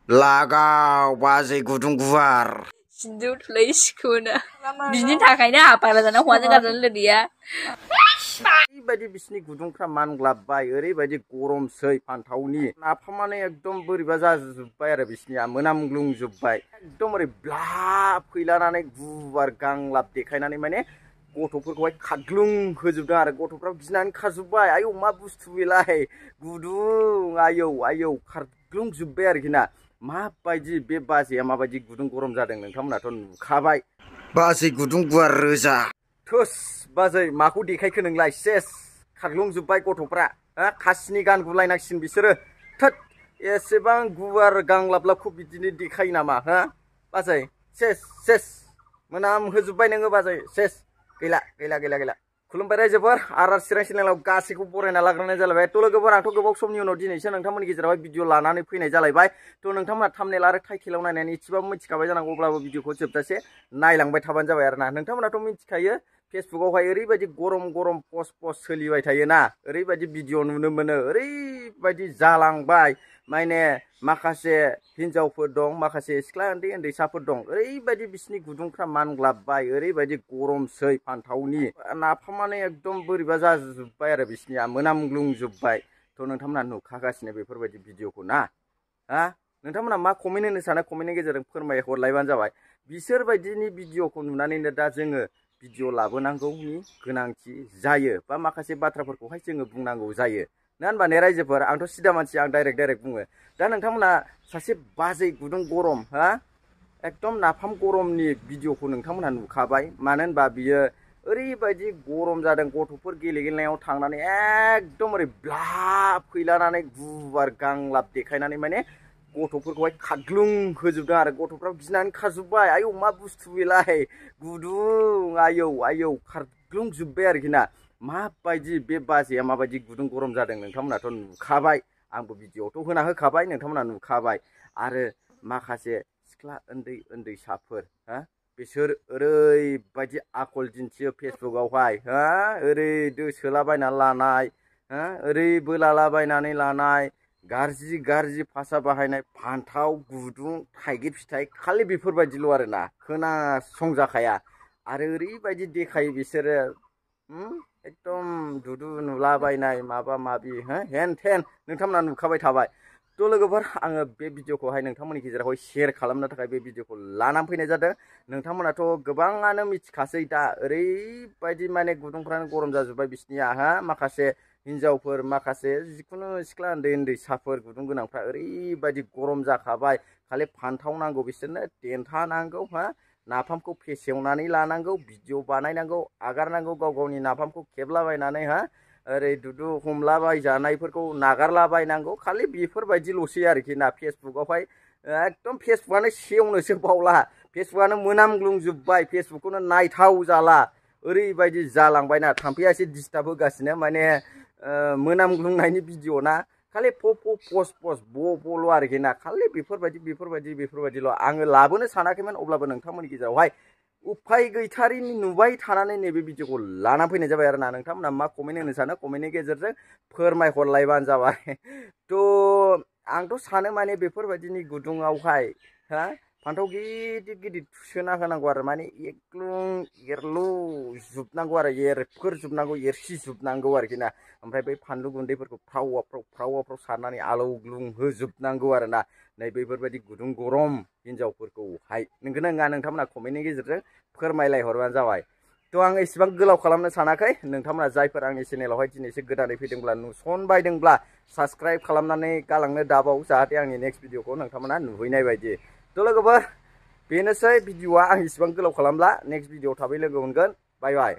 लागाव बाजै गुदुं गुवार सिन्दुर थुलै सिखोना बिनि थाखायनो हापारा जाना हौवाजों गारजानो लोगोया ओरैबायदि बिसिनि गुदुंफ्रा मानग्लाबबाय ओरैबायदि गरमसै फान्थावनि नाफामानो एकदम बोरैबा जाजोब्बाय आरो बिसिनिया मोनामग्लुंजोब्बाय एकदम ओरै ब्लाब फैलानानै गुवार गांलाब देखायनानै माने गथ'फोरखौहाय खाग्लुं होजोबदों आरो गथ'फ्रा गिनानै खारजोब्बाय आयौ मा बुस्थु बेलाय गुदुं आयौ आयौ खारग्लुंजोब्बाय आरोखि ना माबायदि बे बाजैया माबायदि गुदुं गरम जादों नोंथांमोनाथ' नुखाबाय बाजै गुदुं गुवार रोजा थोस बाजै माखौ देखायखो नोंलाय सेस खारग्लुंजोब्बाय गथ'फ्रा खासिनि गान गुलायनांसिगोन बिसोरो थोद एसेबां गुवार गांलाबलाबखौ बिदिनो देखायो नामा हा बाजै सेस सेस मोनाम होजोब्बाय नोङो बाजै सेस गैला गैला गैला गैला खुलुमबाय रायजोफोर आर चिरां चेनेलाव गासैखौ बरायना लाग्रोनाय जालायबाय थ' लोगोफोर आंथ' गोबाव समनि उनाव दिनैसो नोंथांमोननि गेजेरावहाय भिडिअ लानानै फैनाय जालायबाय थ' नोंथांमोना थाम्बनेल आरो टाइटेलाव नायनानै एसेबाबो मिथिखाबाय जानांगौ अब्लाबो भिडिअखौ जोबजासे नायलांबाय थाबानो जाबाय आरोना नोंथांमोनाथ' मिथिखायो फेसबुकावहाय ओरैबायदि गरम गरम पस्ट सोलिबाय थायोना ओरैबायदि भिडिअ नुनो मोनो ओरैबायदि जालांबाय माने माखासे हिन्जावफोर दं माखासे सिख्ला उन्दै उन्दैसाफोर दं ओरैबायदि बिसिनि गुदुंफ्रा मानग्लाबबाय ओरैबायदि गरमसै फान्थावनि नाफामानो एकदम बोरैबा जाजोब्बाय आरो बिसिनिया मोनामग्लुंजोब्बाय थ' नोंथांमोना नुखागासिनो बेफोरबायदि भिडिअखौ ना हा नोंथांमोना मा कमेन्ट होनो सानो कमेन्टनि गेजेरजों फोरमाय हरलायबानो जाबाय बिसोरबायदिनि भिडिअखौ नुनानैनो दा जोङो भिडिअ लाबोनांगौनि गोनांथि जायो बा माखासे बाथ्राफोरखौहाय जोङो बुंनांगौ जायो ना होनबा ने रायजोफोर आंथ' सिदा मानसि आं डाइरेक्ट बुङो दा नोंथांमोना सासे बाजै गुदुं गरम हा एकदम नाफाम गरमनि भिडिअखौ नोंथांमोनहा नुखाबाय मानो होनबा बियो ओरैबायदि गरम जादों गथ'फोर गेलेनायाव थांनानै एकदम ओरै ब्लाब फैलानानै गुवार गांलाब देखायनानै माने गथ'फोरखौहाय खाग्लुं होजोबदों आरो गथ'फ्रा गिनानै खारजोब्बाय आयौ मा बुस्थु बेलाय गुदुं आयौ आयौ खारग्लुंजोब्बाय आरोखि ना माबायदि बे बाजैया माबायदि गुदुं गरम जादों नोंथांमोनाथ' नुखाबाय आंबो भिडिअआवथ' होना होखाबाय नोंथांमोना नुखाबाय आरो माखासे सिख्ला उन्दै उन्दैसाफोर हा बिसोर ओरैबायदि आखल दिन्थियो फेसबुकावहाय हा ओरै दोसोलाबायनानै लानाय हा ओरै बोलालाबायनानै लानाय गाज्रि गाज्रि भाषा बाहायनाय फान्थाव गुदुं थाइगिर फिथाइ खालि बेफोरबायदिल' आरोना खोनासंजाखाया आरो ओरैबायदि देखायो बिसोरो एकदम दुदु नुलाबायनाय माबा माबि हेन थेन नोंथांमोना नुखाबाय थाबाय थ' लोगोफोर आङो बे भिडिअखौहाय नोंथांमोननि गेजेरावहाय शेयार खालामनो थाखाय बे भिडिअखौ लानानै फैनाय जादों नोंथांमोनाथ' गोबाङानो मिथिखासै दा ओरैबायदि माने गुदुंफ्रानो गरम जाजोब्बाय बिसिनिया हा माखासे हिन्जावफोर माखासे जिखुनु सिख्ला उन्दै उन्दैसाफोर गुदुं गोनांफ्रा ओरैबायदि गरम जाखाबाय खालि फान्थाव नांगौ बिसोरनो देन्था नांगौ हा नाफामखौ फेसेवनानै लानांगौ भिडिअ बानायनांगौ आगारनांगौ गाव गावनि नाफामखौ खेबलाबायनानै हा ओरै दुदु हमलाबायजानायफोरखौ नागारलाबायनांगौ खालि बेफोरबायदिल'सै आरोखि ना फेसबुकावहाय एकदम फेसबुकआनो सेवनोसो बावला फेसबुकआनो मोनामग्लुंजोब्बाय फेसबुकखौनो नायथाव जाला ओरैबायदि जालांबायना थाम्फैया एसे डिस्टार्ब होगासिनो माने मोनामग्लुंनायनि भिडिअ ना खालि पस्ट ब'ल' आरोखि ना खालि बेफोरबायदिल' आङो लाबोनो सानाखैमोन अब्लाबो नोंथांमोननि गेजेरावहाय उफाय गैथारिनि नुबाय थानानै नैबे भिडिअखौ लाना फैनाय जाबाय आरो ना नोंथांमोना मा कमेन्ट होनो सानो कमेन्टनि गेजेरजों फोरमायहरलायबानो जाबाय थ' आंथ' सानो माने बेफोरबायदिनि गुदुङावहाय हा फान्थाव गिदिर गिदिर थुसोना होनांगौ आरो माने एरलु जोबनांगौ आरो एरफोरजोबनांगौ एरसिजोबनांगौ आरोखि ना ओमफ्राय बै फानलु गुन्दैफोरखौ फ्राव सारनानै आलौग्लुं होजोबनांगौ आरो ना नै बेफोरबायदि गुदुं गरम हिन्जावफोरखौहाय नोंगोना नङा नोंथांमोना कमेन्टनि गेजेरजों फोरमायलायहरबानो जाबाय थ' आं एसेबां गोलाव खालामनो सानाखै नोंथांमोना जायफोर आंनि चेनेलावहाय दिनैसो गोदानै फैदोंब्ला नुसनबायदोंब्ला साबस्क्राइब खालामनानै गालांनो दाबाव जाहाथे आंनि नेक्स्ट भिडिअखौ नोंथांमोना नुहैनाय बायदि थ' लोगोफोर बेनोसै भिडिअआ आं इसेबां गोलाव खालामला नेक्स्ट भिडिअ थाबै लोगो मोनगोन बाय बाय